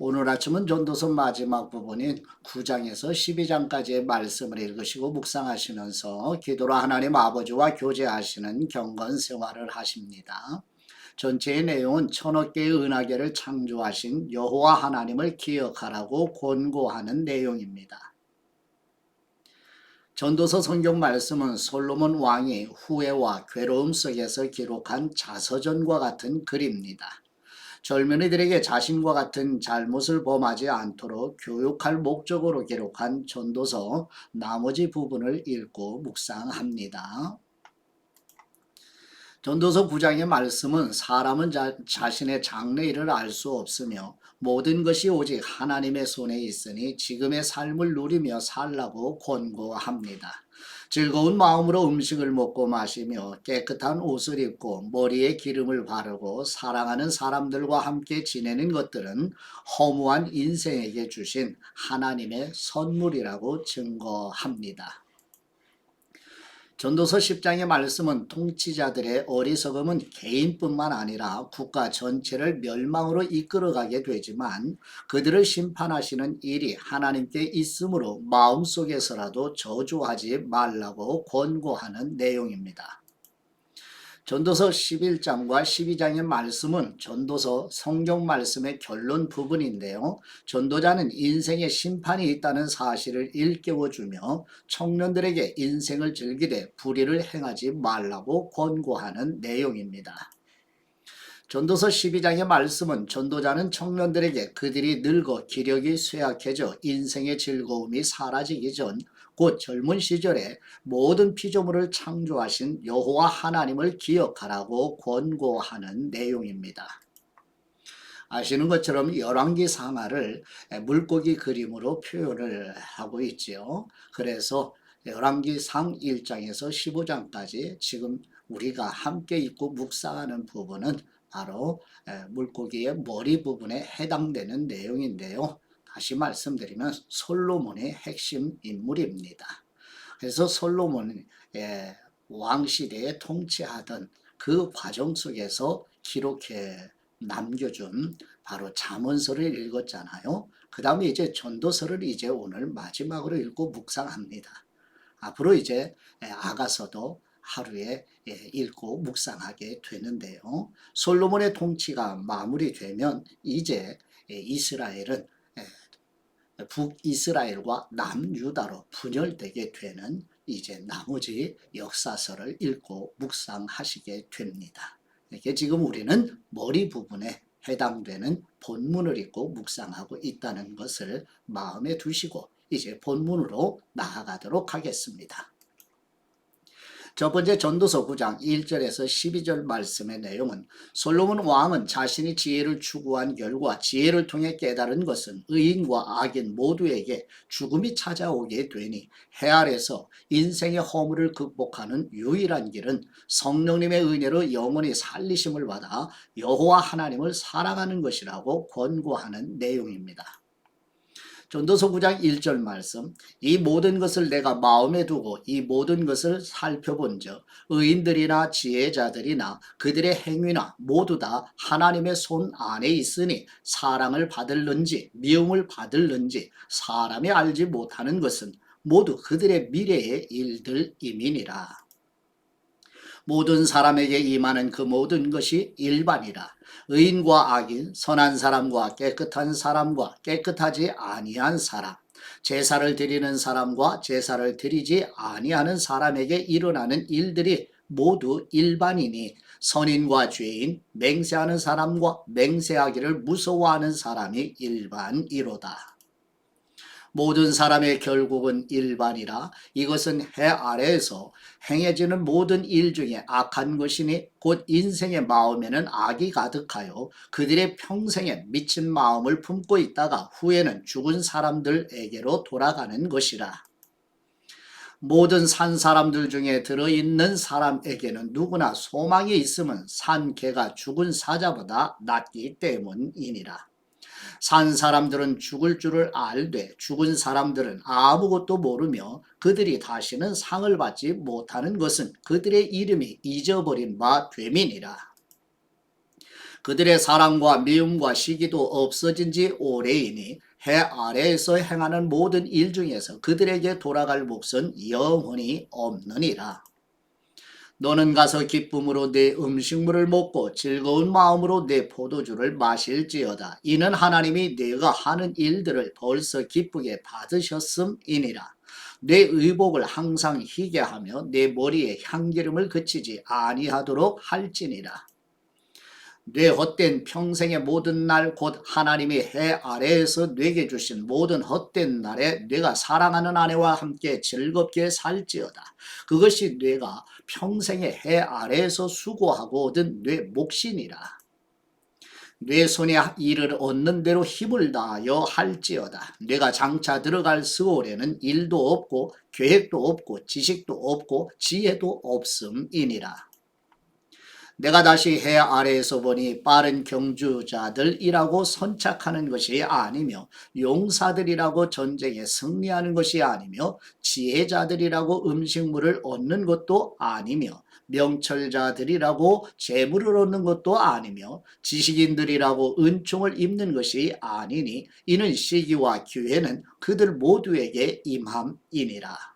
오늘 아침은 전도서 마지막 부분인 9장에서 12장까지의 말씀을 읽으시고 묵상하시면서 기도로 하나님 아버지와 교제하시는 경건 생활을 하십니다. 전체의 내용은 천억 개의 은하계를 창조하신 여호와 하나님을 기억하라고 권고하는 내용입니다. 전도서 성경 말씀은 솔로몬 왕이 후회와 괴로움 속에서 기록한 자서전과 같은 글입니다. 젊은이들에게 자신과 같은 잘못을 범하지 않도록 교육할 목적으로 기록한 전도서 나머지 부분을 읽고 묵상합니다. 전도서 9장의 말씀은 사람은 자신의 장래일을 알 수 없으며 모든 것이 오직 하나님의 손에 있으니 지금의 삶을 누리며 살라고 권고합니다. 즐거운 마음으로 음식을 먹고 마시며 깨끗한 옷을 입고 머리에 기름을 바르고 사랑하는 사람들과 함께 지내는 것들은 허무한 인생에게 주신 하나님의 선물이라고 증거합니다. 전도서 10장의 말씀은 통치자들의 어리석음은 개인뿐만 아니라 국가 전체를 멸망으로 이끌어가게 되지만 그들을 심판하시는 일이 하나님께 있으므로 마음속에서라도 저주하지 말라고 권고하는 내용입니다. 전도서 11장과 12장의 말씀은 전도서 성경 말씀의 결론 부분인데요. 전도자는 인생의 심판이 있다는 사실을 일깨워주며 청년들에게 인생을 즐기되 불의를 행하지 말라고 권고하는 내용입니다. 전도서 12장의 말씀은 전도자는 청년들에게 그들이 늙어 기력이 쇠약해져 인생의 즐거움이 사라지기 전 곧 젊은 시절에 모든 피조물을 창조하신 여호와 하나님을 기억하라고 권고하는 내용입니다. 아시는 것처럼 열왕기 상하를 물고기 그림으로 표현을 하고 있지요. 그래서 열왕기 상 1장에서 15장까지 지금 우리가 함께 읽고 묵상하는 부분은 바로 물고기의 머리 부분에 해당되는 내용인데요. 다시 말씀드리면 솔로몬의 핵심 인물입니다. 그래서 솔로몬이 왕시대에 통치하던 그 과정 속에서 기록해 남겨준 바로 잠언서를 읽었잖아요. 그 다음에 이제 전도서를 이제 오늘 마지막으로 읽고 묵상합니다. 앞으로 이제 아가서도 하루에 읽고 묵상하게 되는데요. 솔로몬의 통치가 마무리되면 이제 이스라엘은 북이스라엘과 남유다로 분열되게 되는 이제 나머지 역사서를 읽고 묵상하시게 됩니다. 이게 지금 우리는 머리 부분에 해당되는 본문을 읽고 묵상하고 있다는 것을 마음에 두시고 이제 본문으로 나아가도록 하겠습니다. 첫 번째 전도서 9장 1절에서 12절 말씀의 내용은 솔로몬 왕은 자신이 지혜를 추구한 결과 지혜를 통해 깨달은 것은 의인과 악인 모두에게 죽음이 찾아오게 되니 해 아래서 인생의 허물을 극복하는 유일한 길은 성령님의 은혜로 영원히 살리심을 받아 여호와 하나님을 사랑하는 것이라고 권고하는 내용입니다. 전도서 9장 1절 말씀, 이 모든 것을 내가 마음에 두고 이 모든 것을 살펴본즉 의인들이나 지혜자들이나 그들의 행위나 모두 다 하나님의 손 안에 있으니 사랑을 받을는지 미움을 받을는지 사람이 알지 못하는 것은 모두 그들의 미래의 일들임이니라. 모든 사람에게 임하는 그 모든 것이 일반이라. 의인과 악인, 선한 사람과 깨끗한 사람과 깨끗하지 아니한 사람, 제사를 드리는 사람과 제사를 드리지 아니하는 사람에게 일어나는 일들이 모두 일반이니 선인과 죄인, 맹세하는 사람과 맹세하기를 무서워하는 사람이 일반이로다. 모든 사람의 결국은 일반이라. 이것은 해 아래에서 행해지는 모든 일 중에 악한 것이니 곧 인생의 마음에는 악이 가득하여 그들의 평생에 미친 마음을 품고 있다가 후에는 죽은 사람들에게로 돌아가는 것이라. 모든 산 사람들 중에 들어있는 사람에게는 누구나 소망이 있으면 산 개가 죽은 사자보다 낫기 때문이니라. 산 사람들은 죽을 줄을 알되 죽은 사람들은 아무것도 모르며 그들이 다시는 상을 받지 못하는 것은 그들의 이름이 잊어버린 바 됨이니라. 그들의 사랑과 미움과 시기도 없어진 지 오래이니 해 아래에서 행하는 모든 일 중에서 그들에게 돌아갈 몫은 영원히 없느니라. 너는 가서 기쁨으로 내 음식물을 먹고 즐거운 마음으로 내 포도주를 마실지어다. 이는 하나님이 네가 하는 일들을 벌써 기쁘게 받으셨음이니라. 내 의복을 항상 희게 하며 내 머리에 향기름을 그치지 아니하도록 할지니라. 내 헛된 평생의 모든 날 곧 하나님이 해 아래에서 네게 주신 모든 헛된 날에 네가 사랑하는 아내와 함께 즐겁게 살지어다. 그것이 네가 평생의 해 아래에서 수고하고 얻은 네 몫이니라. 내 손에 일을 얻는 대로 힘을 다하여 할지어다. 네가 장차 들어갈 스올에는 일도 없고 계획도 없고 지식도 없고 지혜도 없음이니라. 내가 다시 해 아래에서 보니 빠른 경주자들이라고 선착하는 것이 아니며 용사들이라고 전쟁에 승리하는 것이 아니며 지혜자들이라고 음식물을 얻는 것도 아니며 명철자들이라고 재물을 얻는 것도 아니며 지식인들이라고 은총을 입는 것이 아니니 이는 시기와 기회는 그들 모두에게 임함이니라.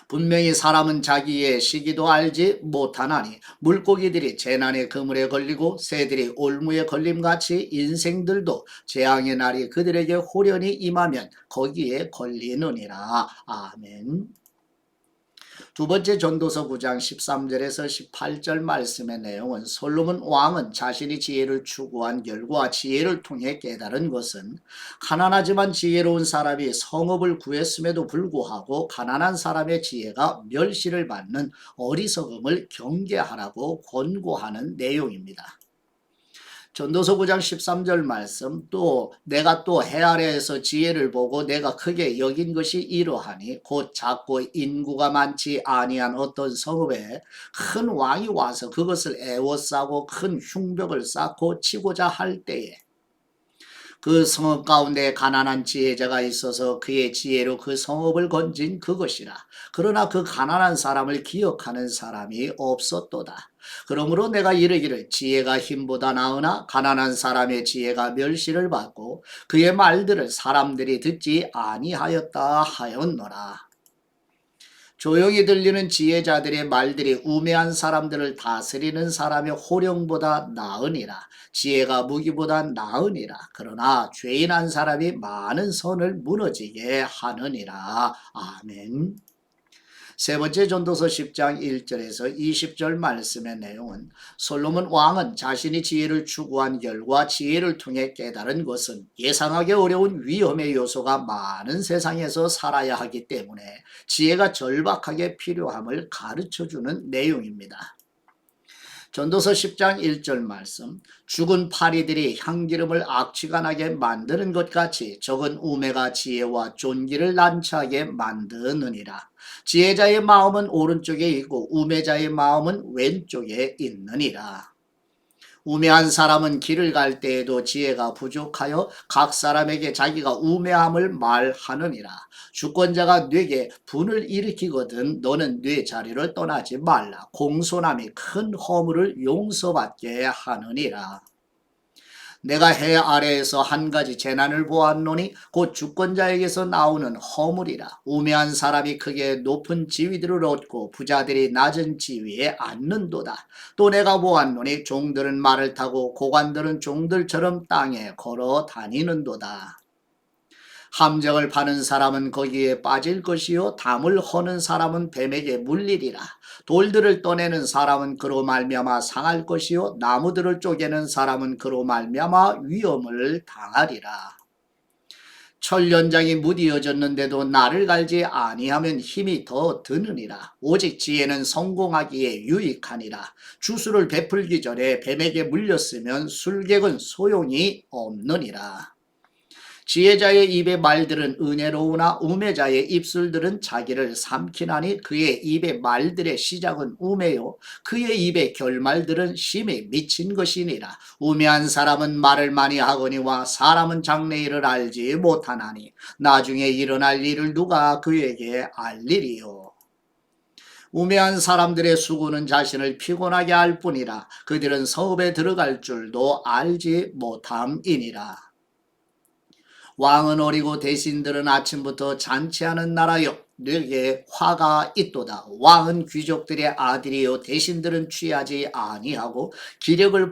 분명히 사람은 자기의 시기도 알지 못하나니 물고기들이 재난의 그물에 걸리고 새들이 올무에 걸림같이 인생들도 재앙의 날이 그들에게 호련히 임하면 거기에 걸리느니라. 아멘. 두 번째 전도서 9장 13절에서 18절 말씀의 내용은 솔로몬 왕은 자신이 지혜를 추구한 결과 지혜를 통해 깨달은 것은 가난하지만 지혜로운 사람이 성읍을 구했음에도 불구하고 가난한 사람의 지혜가 멸시를 받는 어리석음을 경계하라고 권고하는 내용입니다. 전도서 9장 13절 말씀 또 내가 또 해 아래에서 지혜를 보고 내가 크게 여긴 것이 이러하니 곧 작고 인구가 많지 아니한 어떤 성읍에 큰 왕이 와서 그것을 애워싸고 큰 흉벽을 쌓고 치고자 할 때에 그 성읍 가운데 가난한 지혜자가 있어서 그의 지혜로 그 성읍을 건진 그것이라. 그러나 그 가난한 사람을 기억하는 사람이 없었도다. 그러므로 내가 이르기를 지혜가 힘보다 나으나 가난한 사람의 지혜가 멸시를 받고 그의 말들을 사람들이 듣지 아니하였다 하였노라. 조용히 들리는 지혜자들의 말들이 우매한 사람들을 다스리는 사람의 호령보다 나으니라. 지혜가 무기보다 나으니라. 그러나 죄인 한 사람이 많은 선을 무너지게 하느니라. 아멘. 세 번째 전도서 10장 1절에서 20절 말씀의 내용은 솔로몬 왕은 자신이 지혜를 추구한 결과 지혜를 통해 깨달은 것은 예상하기 어려운 위험의 요소가 많은 세상에서 살아야 하기 때문에 지혜가 절박하게 필요함을 가르쳐주는 내용입니다. 전도서 10장 1절 말씀 죽은 파리들이 향기름을 악취가 나게 만드는 것 같이 적은 우매가 지혜와 존귀를 난처하게 만드느니라. 지혜자의 마음은 오른쪽에 있고 우매자의 마음은 왼쪽에 있느니라. 우매한 사람은 길을 갈 때에도 지혜가 부족하여 각 사람에게 자기가 우매함을 말하느니라. 주권자가 네게 분을 일으키거든 너는 네 자리를 떠나지 말라. 공손함이 큰 허물을 용서받게 하느니라. 내가 해 아래에서 한 가지 재난을 보았노니 곧 주권자에게서 나오는 허물이라. 우매한 사람이 크게 높은 지위들을 얻고 부자들이 낮은 지위에 앉는도다. 또 내가 보았노니 종들은 말을 타고 고관들은 종들처럼 땅에 걸어 다니는도다. 함정을 파는 사람은 거기에 빠질 것이요 담을 허는 사람은 뱀에게 물리리라. 돌들을 떠내는 사람은 그로 말미암아 상할 것이요 나무들을 쪼개는 사람은 그로 말미암아 위험을 당하리라. 철연장이 무디어졌는데도 나를 갈지 아니하면 힘이 더 드느니라. 오직 지혜는 성공하기에 유익하니라. 주술을 베풀기 전에 뱀에게 물렸으면 술객은 소용이 없느니라. 지혜자의 입의 말들은 은혜로우나 우매자의 입술들은 자기를 삼키나니 그의 입의 말들의 시작은 우매요 그의 입의 결말들은 심히 미친 것이니라. 우매한 사람은 말을 많이 하거니와 사람은 장래일을 알지 못하나니 나중에 일어날 일을 누가 그에게 알리리요. 우매한 사람들의 수고는 자신을 피곤하게 할 뿐이라 그들은 성읍에 들어갈 줄도 알지 못함이니라. 왕은 어리고 대신들은 아침부터 잔치하는 나라요 뇌게 화가 있도다. 왕은 귀족들의 아들이요 대신들은 취하지 아니하고 기력을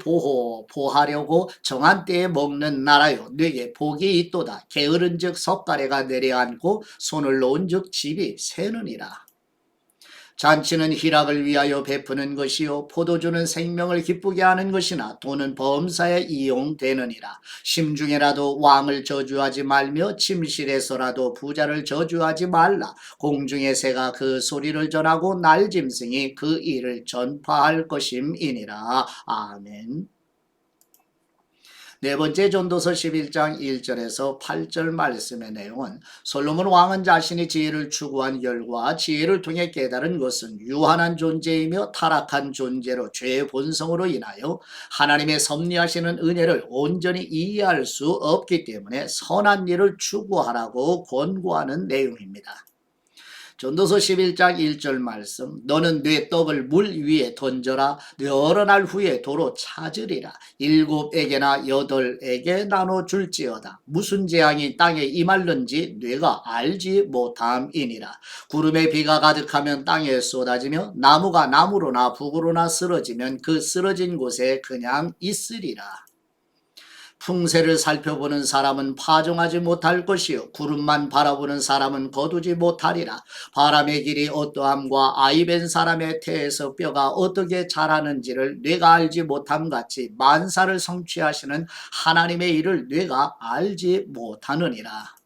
보하려고 정한 때에 먹는 나라요 뇌게 복이 있도다. 게으른즉 석가래가 내려앉고 손을 놓은즉 집이 새느니라. 잔치는 희락을 위하여 베푸는 것이요 포도주는 생명을 기쁘게 하는 것이나 돈은 범사에 이용되느니라. 심중에라도 왕을 저주하지 말며 침실에서라도 부자를 저주하지 말라. 공중의 새가 그 소리를 전하고 날짐승이 그 일을 전파할 것임이니라. 아멘. 네 번째 전도서 11장 1절에서 8절 말씀의 내용은 솔로몬 왕은 자신이 지혜를 추구한 결과 지혜를 통해 깨달은 것은 유한한 존재이며 타락한 존재로 죄의 본성으로 인하여 하나님의 섭리하시는 은혜를 온전히 이해할 수 없기 때문에 선한 일을 추구하라고 권고하는 내용입니다. 전도서 11장 1절 말씀 너는 네 떡을 물 위에 던져라 여러 날 후에 도로 찾으리라 7에게나 8에게 나눠 줄지어다 무슨 재앙이 땅에 임할는지 뇌가 알지 못함이니라. 구름에 비가 가득하면 땅에 쏟아지며 나무가 나무로나 북으로나 쓰러지면 그 쓰러진 곳에 그냥 있으리라. 풍세를 살펴보는 사람은 파종하지 못할 것이요 구름만 바라보는 사람은 거두지 못하리라. 바람의 길이 어떠함과 아이벤 사람의 태에서 뼈가 어떻게 자라는지를 뇌가 알지 못함같이 만사를 성취하시는 하나님의 일을 뇌가 알지 못하느니라.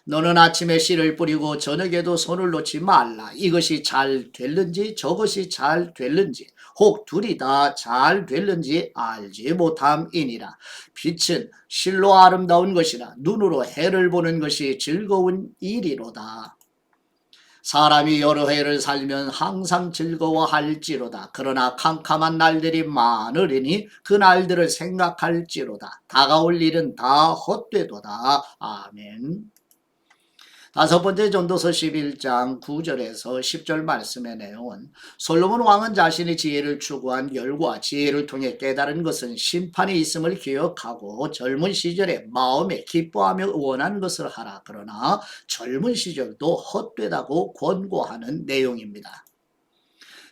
너는 아침에 씨를 뿌리고 저녁에도 손을 놓지 말라. 이것이 잘 될는지 저것이 잘 될는지 혹 둘이 다 잘 될는지 알지 못함이니라. 빛은 실로 아름다운 것이라 눈으로 해를 보는 것이 즐거운 일이로다. 사람이 여러 해를 살면 항상 즐거워할지로다. 그러나 캄캄한 날들이 많으리니 그 날들을 생각할지로다. 다가올 일은 다 헛되도다. 아멘. 다섯 번째 전도서 11장 9절에서 10절 말씀의 내용은 솔로몬 왕은 자신이 지혜를 추구한 결과 지혜를 통해 깨달은 것은 심판이 있음을 기억하고 젊은 시절에 마음에 기뻐하며 원한 것을 하라. 그러나 젊은 시절도 헛되다고 권고하는 내용입니다.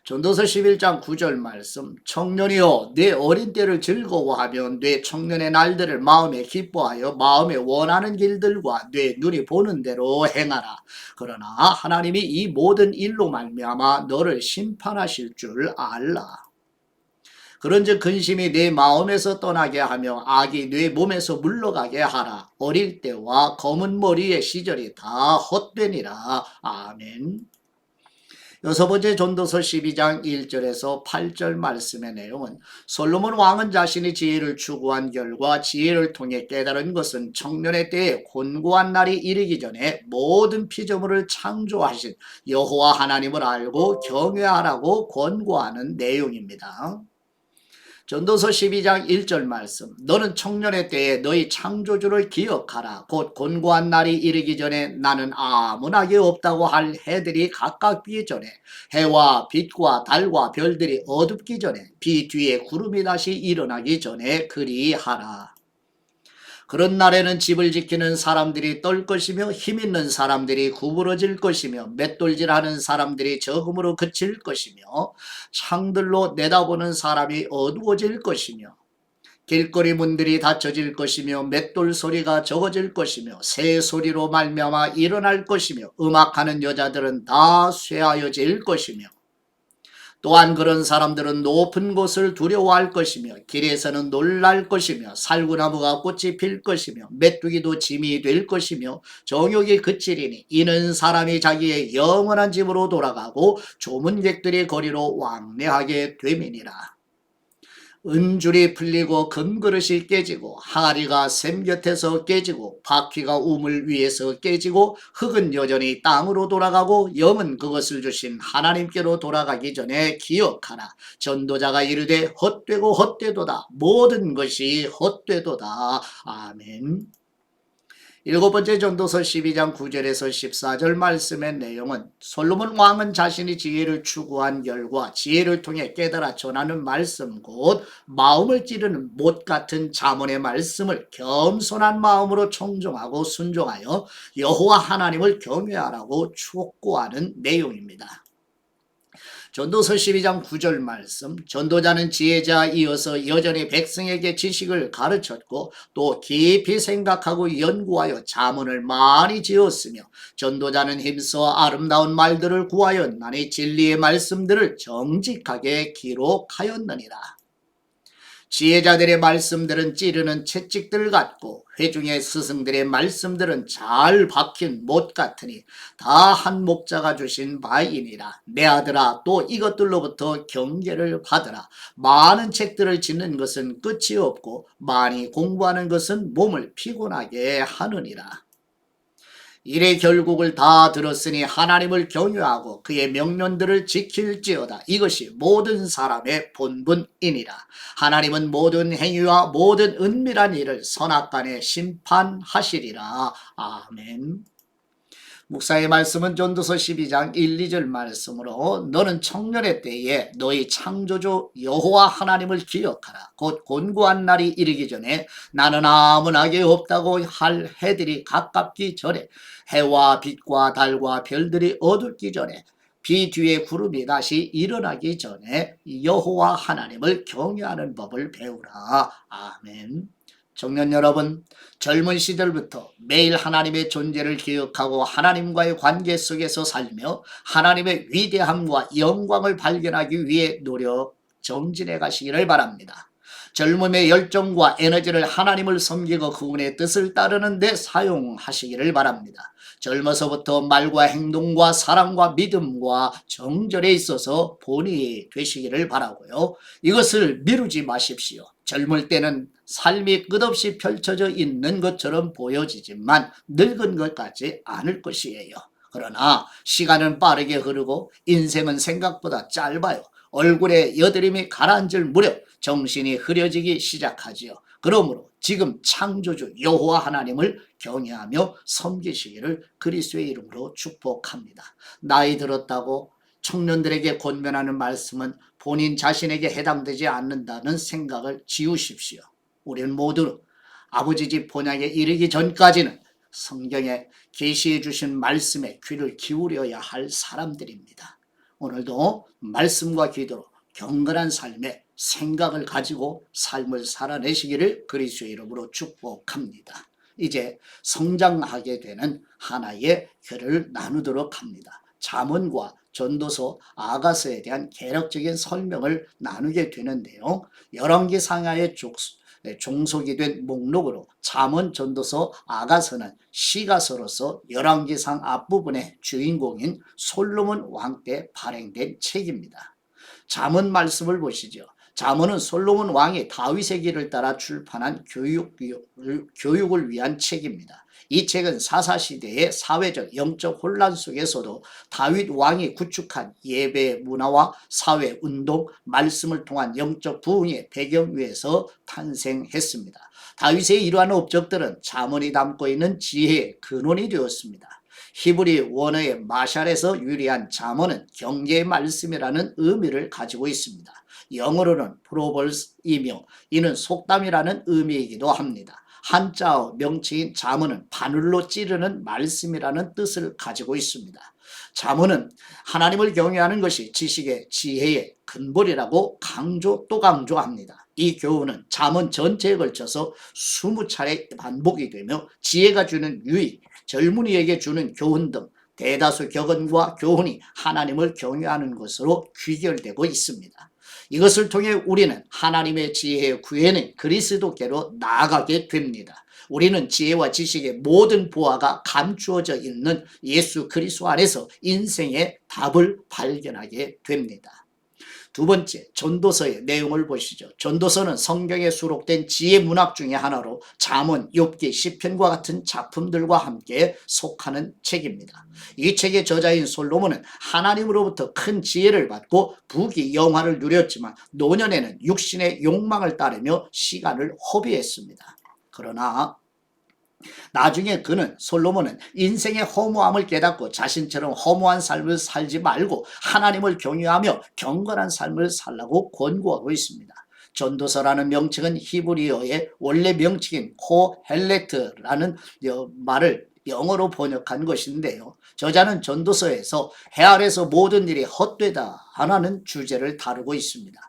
전도서 11장 9절 말씀 청년이여 내 어린 때를 즐거워하며 내 청년의 날들을 마음에 기뻐하여 마음에 원하는 길들과 내 눈이 보는 대로 행하라. 그러나 하나님이 이 모든 일로 말미암아 너를 심판하실 줄 알라. 그런즉 근심이 내 마음에서 떠나게 하며 악이 내 몸에서 물러가게 하라. 어릴 때와 검은 머리의 시절이 다 헛되니라. 아멘. 여섯 번째 전도서 12장 1절에서 8절 말씀의 내용은 솔로몬 왕은 자신이 지혜를 추구한 결과 지혜를 통해 깨달은 것은 청년의 때에 곤고한 날이 이르기 전에 모든 피조물을 창조하신 여호와 하나님을 알고 경외하라고 권고하는 내용입니다. 전도서 12장 1절 말씀 너는 청년의 때에 너희 창조주를 기억하라. 곧 곤고한 날이 이르기 전에 나는 아무 낙이 없다고 할 해들이 가깝기 전에 해와 빛과 달과 별들이 어둡기 전에 비 뒤에 구름이 다시 일어나기 전에 그리하라. 그런 날에는 집을 지키는 사람들이 떨 것이며 힘있는 사람들이 구부러질 것이며 맷돌질하는 사람들이 적음으로 그칠 것이며 창들로 내다보는 사람이 어두워질 것이며 길거리 문들이 닫혀질 것이며 맷돌 소리가 적어질 것이며 새 소리로 말미암아 일어날 것이며 음악하는 여자들은 다 쇠하여질 것이며 또한 그런 사람들은 높은 곳을 두려워할 것이며 길에서는 놀랄 것이며 살구나무가 꽃이 필 것이며 메뚜기도 짐이 될 것이며 정욕이 그치리니 이는 사람이 자기의 영원한 집으로 돌아가고 조문객들이 거리로 왕래하게 됨이니라. 은줄이 풀리고 금그릇이 깨지고 항아리가 샘 곁에서 깨지고 바퀴가 우물 위에서 깨지고 흙은 여전히 땅으로 돌아가고 영은 그것을 주신 하나님께로 돌아가기 전에 기억하라. 전도자가 이르되 헛되고 헛되도다. 모든 것이 헛되도다. 아멘. 일곱 번째 전도서 12장 9절에서 14절 말씀의 내용은 솔로몬 왕은 자신이 지혜를 추구한 결과 지혜를 통해 깨달아 전하는 말씀 곧 마음을 찌르는 못 같은 잠언의 말씀을 겸손한 마음으로 청종하고 순종하여 여호와 하나님을 경외하라고 촉구하는 내용입니다. 전도서 12장 9절 말씀, 전도자는 지혜자 이어서 여전히 백성에게 지식을 가르쳤고 또 깊이 생각하고 연구하여 자문을 많이 지었으며 전도자는 힘써 아름다운 말들을 구하였나니 진리의 말씀들을 정직하게 기록하였느니라. 지혜자들의 말씀들은 찌르는 채찍들 같고 회중의 스승들의 말씀들은 잘 박힌 못 같으니 다 한 목자가 주신 바이니라. 내 아들아 또 이것들로부터 경계를 받으라. 많은 책들을 짓는 것은 끝이 없고 많이 공부하는 것은 몸을 피곤하게 하느니라. 일의 결국을 다 들었으니 하나님을 경외하고 그의 명령들을 지킬지어다. 이것이 모든 사람의 본분이니라. 하나님은 모든 행위와 모든 은밀한 일을 선악간에 심판하시리라. 아멘. 목사의 말씀은 전도서 12장 1, 2절 말씀으로 너는 청년의 때에 너희 창조주 여호와 하나님을 기억하라. 곧 곤고한 날이 이르기 전에 나는 아무 낙이 없다고 할 해들이 가깝기 전에 해와 빛과 달과 별들이 어둡기 전에 비 뒤에 구름이 다시 일어나기 전에 여호와 하나님을 경외하는 법을 배우라. 아멘. 청년 여러분, 젊은 시절부터 매일 하나님의 존재를 기억하고 하나님과의 관계 속에서 살며 하나님의 위대함과 영광을 발견하기 위해 노력 정진해 가시기를 바랍니다. 젊음의 열정과 에너지를 하나님을 섬기고 그분의 뜻을 따르는 데 사용하시기를 바랍니다. 젊어서부터 말과 행동과 사랑과 믿음과 정절에 있어서 본이 되시기를 바라고요. 이것을 미루지 마십시오. 젊을 때는 삶이 끝없이 펼쳐져 있는 것처럼 보여지지만 늙은 것 같지 않을 것이에요. 그러나 시간은 빠르게 흐르고 인생은 생각보다 짧아요. 얼굴에 여드름이 가라앉을 무렵 정신이 흐려지기 시작하지요. 그러므로 지금 창조주 여호와 하나님을 경외하며 섬기시기를 그리스도의 이름으로 축복합니다. 나이 들었다고 청년들에게 권면하는 말씀은 본인 자신에게 해당되지 않는다는 생각을 지우십시오. 우리는 모두 아버지 집 본향에 이르기 전까지는 성경에 계시해 주신 말씀에 귀를 기울여야 할 사람들입니다. 오늘도 말씀과 기도로 경건한 삶의 생각을 가지고 삶을 살아내시기를 그리스도의 이름으로 축복합니다. 이제 성장하게 되는 하나의 글을 나누도록 합니다. 잠언과 전도서, 아가서에 대한 개략적인 설명을 나누게 되는데요. 열왕기 상하의 종속이 된 목록으로 잠언, 전도서, 아가서는 시가서로서 열왕기상 앞부분의 주인공인 솔로몬 왕 때 발행된 책입니다. 잠언 말씀을 보시죠. 잠언은 솔로몬 왕이 다윗의 길을 따라 출판한 교육을 위한 책입니다. 이 책은 사사시대의 사회적 영적 혼란 속에서도 다윗 왕이 구축한 예배 문화와 사회 운동, 말씀을 통한 영적 부흥의 배경 위에서 탄생했습니다. 다윗의 이러한 업적들은 잠언이 담고 있는 지혜의 근원이 되었습니다. 히브리 원어의 마샬에서 유래한 잠언은 경계의 말씀이라는 의미를 가지고 있습니다. 영어로는 프로벌스이며 이는 속담이라는 의미이기도 합니다. 한자어 명칭인 잠언은 바늘로 찌르는 말씀이라는 뜻을 가지고 있습니다. 잠언은 하나님을 경외하는 것이 지식의 지혜의 근본이라고 또 강조합니다. 이 교훈은 잠언 전체에 걸쳐서 20차례 반복이 되며 지혜가 주는 유익, 젊은이에게 주는 교훈 등 대다수 격언과 교훈이 하나님을 경외하는 것으로 귀결되고 있습니다. 이것을 통해 우리는 하나님의 지혜의 구해는 그리스도께로 나아가게 됩니다. 우리는 지혜와 지식의 모든 보화가 감추어져 있는 예수 그리스도 안에서 인생의 답을 발견하게 됩니다. 두 번째, 전도서의 내용을 보시죠. 전도서는 성경에 수록된 지혜 문학 중의 하나로 잠언, 욥기, 시편과 같은 작품들과 함께 속하는 책입니다. 이 책의 저자인 솔로몬은 하나님으로부터 큰 지혜를 받고 부귀 영화를 누렸지만 노년에는 육신의 욕망을 따르며 시간을 허비했습니다. 그러나 나중에 솔로몬은 인생의 허무함을 깨닫고 자신처럼 허무한 삶을 살지 말고 하나님을 경외하며 경건한 삶을 살라고 권고하고 있습니다. 전도서라는 명칭은 히브리어의 원래 명칭인 코헬레트라는 말을 영어로 번역한 것인데요. 저자는 전도서에서 해 아래서 모든 일이 헛되다 하는 주제를 다루고 있습니다.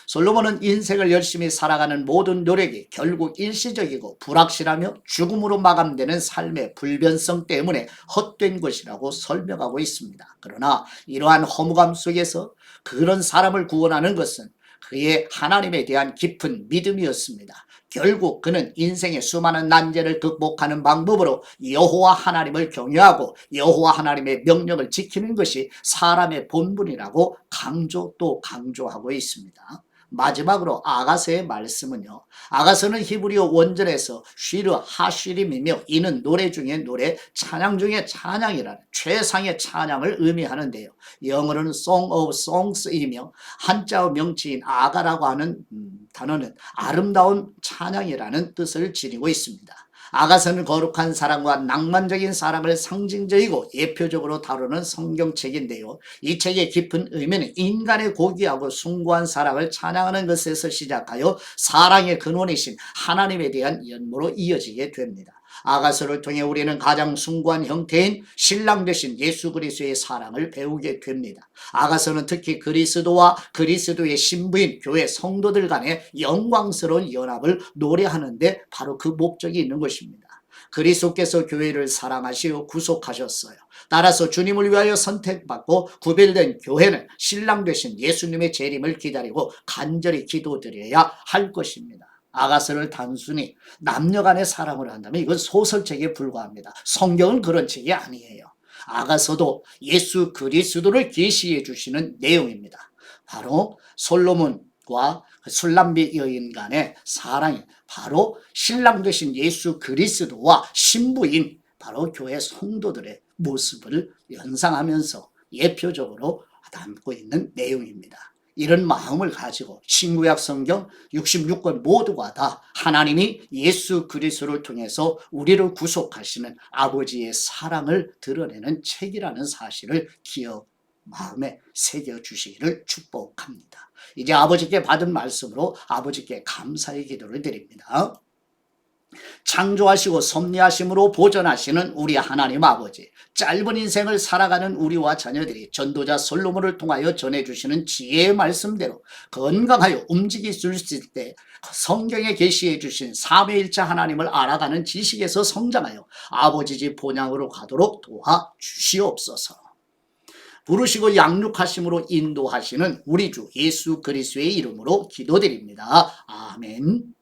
솔로몬은 인생을 열심히 살아가는 모든 노력이 결국 일시적이고 불확실하며 죽음으로 마감되는 삶의 불변성 때문에 헛된 것이라고 설명하고 있습니다. 그러나 이러한 허무감 속에서 그런 사람을 구원하는 것은 그의 하나님에 대한 깊은 믿음이었습니다. 결국 그는 인생의 수많은 난제를 극복하는 방법으로 여호와 하나님을 경외하고 여호와 하나님의 명령을 지키는 것이 사람의 본분이라고 강조하고 있습니다. 마지막으로 아가서의 말씀은요. 아가서는 히브리어 원전에서 쉬르 하쉬림이며 이는 노래 중에 노래, 찬양 중에 찬양이라는 최상의 찬양을 의미하는데요. 영어로는 Song of Songs이며 한자어 명칭인 아가라고 하는 단어는 아름다운 찬양이라는 뜻을 지니고 있습니다. 아가서는 거룩한 사랑과 낭만적인 사랑을 상징적이고 예표적으로 다루는 성경책인데요. 이 책의 깊은 의미는 인간의 고귀하고 숭고한 사랑을 찬양하는 것에서 시작하여 사랑의 근원이신 하나님에 대한 연모로 이어지게 됩니다. 아가서를 통해 우리는 가장 숭고한 형태인 신랑 되신 예수 그리스도의 사랑을 배우게 됩니다. 아가서는 특히 그리스도와 그리스도의 신부인 교회 성도들 간의 영광스러운 연합을 노래하는데 바로 그 목적이 있는 것입니다. 그리스도께서 교회를 사랑하시어 구속하셨어요. 따라서 주님을 위하여 선택받고 구별된 교회는 신랑 되신 예수님의 재림을 기다리고 간절히 기도드려야 할 것입니다. 아가서를 단순히 남녀 간의 사랑으로 한다면 이건 소설책에 불과합니다. 성경은 그런 책이 아니에요. 아가서도 예수 그리스도를 계시해 주시는 내용입니다. 바로 솔로몬과 술람비 여인 간의 사랑이 바로 신랑 되신 예수 그리스도와 신부인 바로 교회 성도들의 모습을 연상하면서 예표적으로 담고 있는 내용입니다. 이런 마음을 가지고 신구약 성경 66권 모두가 다 하나님이 예수 그리스도를 통해서 우리를 구속하시는 아버지의 사랑을 드러내는 책이라는 사실을 마음에 새겨주시기를 축복합니다. 이제 아버지께 받은 말씀으로 아버지께 감사의 기도를 드립니다. 창조하시고 섭리하심으로 보존하시는 우리 하나님 아버지, 짧은 인생을 살아가는 우리와 자녀들이 전도자 솔로몬을 통하여 전해주시는 지혜의 말씀대로 건강하여 움직일 수 있을 때 성경에 계시해 주신 삼위일체 하나님을 알아가는 지식에서 성장하여 아버지 집 본향으로 가도록 도와주시옵소서. 부르시고 양육하심으로 인도하시는 우리 주 예수 그리스도의 이름으로 기도드립니다. 아멘.